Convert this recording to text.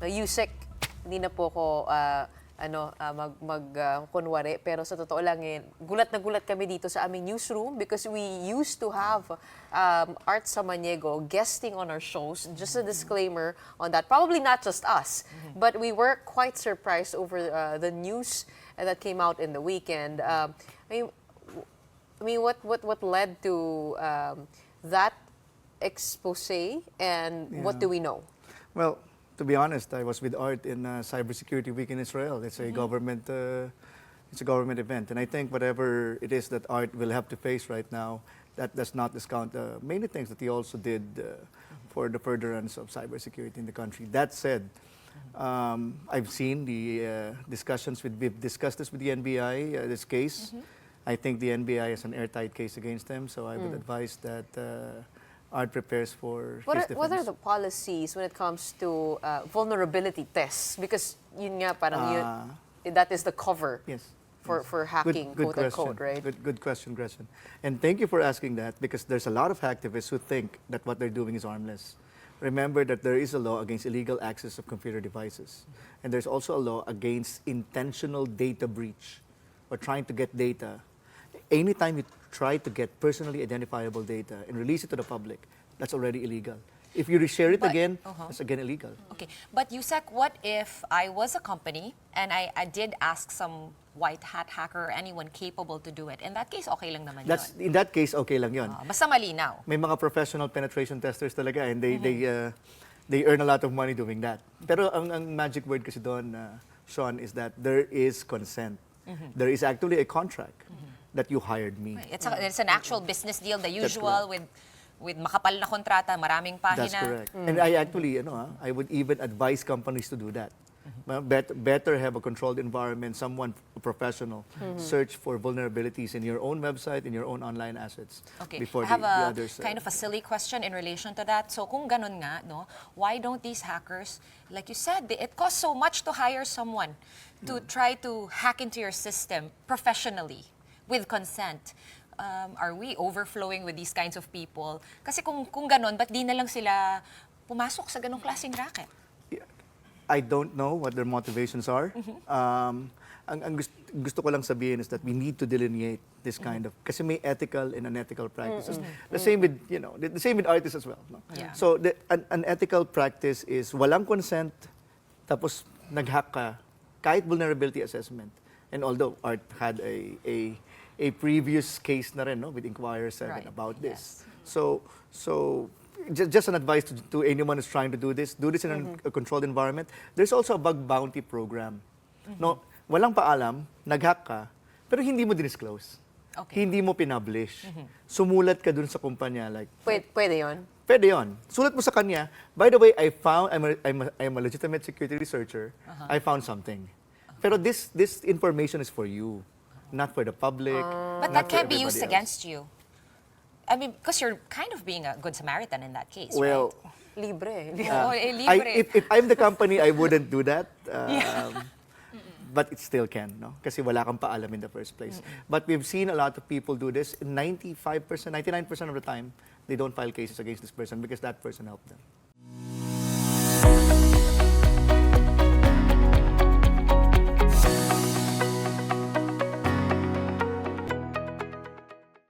Usec, hindi na po ko kunwari, pero sa totoo lang gulat na gulat kami dito sa aming newsroom because we used to have Art Samaniego guesting on our shows. Just a disclaimer on that. Probably not just us, but we were quite surprised over the news that came out in the weekend. What led to that expose, and what do we know? Well, to be honest, I was with Art in Cybersecurity Week in Israel. It's a government event, and I think whatever it is that Art will have to face right now, that does not discount many things that he also did for the furtherance of cybersecurity in the country. That said, I've seen the discussions we've discussed this with the NBI, this case. I think the NBI has an airtight case against them, so I would advise that Art prepares for his defense. What are the policies when it comes to vulnerability tests? Because yun nga, parang that is the cover for hacking, good quote unquote, right? Good question, Gretchen. And thank you for asking that, because there's a lot of hacktivists who think that what they're doing is harmless. Remember that there is a law against illegal access of computer devices. And there's also a law against intentional data breach, or trying to get data. Anytime you try to get personally identifiable data and release it to the public, that's already illegal. If you reshare it again, that's again illegal. Okay, but Usec, what if I was a company and I did ask some white hat hacker or anyone capable to do it? In that case, okay lang naman yun. In that case, okay lang yun. Basta malinaw. May mga professional penetration testers talaga, and they earn a lot of money doing that. Pero ang magic word kasi doon, Sean, is that there is consent. There is actually a contract that you hired me. It's an actual business deal, the usual with makapal na kontrata, maraming pahina. That's correct. And I actually, I would even advise companies to do that. Better have a controlled environment, someone professional, search for vulnerabilities in your own website, in your own online assets. Okay, before I have the others. Kind of a silly question in relation to that. So kung ganun nga, no, why don't these hackers, like you said, it costs so much to hire someone to try to hack into your system professionally with consent? Are we overflowing with these kinds of people? Kasi kung ganon, ba't di na lang sila pumasok sa ganong klaseng racket? I don't know what their motivations are. Ang gusto ko lang sabihin is that we need to delineate this kind of, kasi may ethical and unethical practices. The same with, the same with artists as well. No? Yeah. So an ethical practice is walang consent, tapos nag-hack ka, kahit vulnerability assessment. And although Art had a previous case na rin, no, with Inquirer 7 about this. So just an advice to anyone who's trying to do this in a controlled environment. There's also a bug bounty program. No, walang paalam, nag-hack ka, pero hindi mo disclose. Okay. Hindi mo pinublish. Sumulat ka dun sa kumpanya, like, Pwede yun? pwede yun. Sulat mo sa kanya, by the way, I'm a legitimate security researcher, I found something. Pero this information is for you, not for the public. But not that for can't be used everybody against you. I mean, because you're kind of being a good Samaritan in that case, Well, Libre. libre. if I'm the company, I wouldn't do that. But it still can, no? Kasi wala kang paalam in the first place. But we've seen a lot of people do this. 95%, 99% of the time, they don't file cases against this person because that person helped them.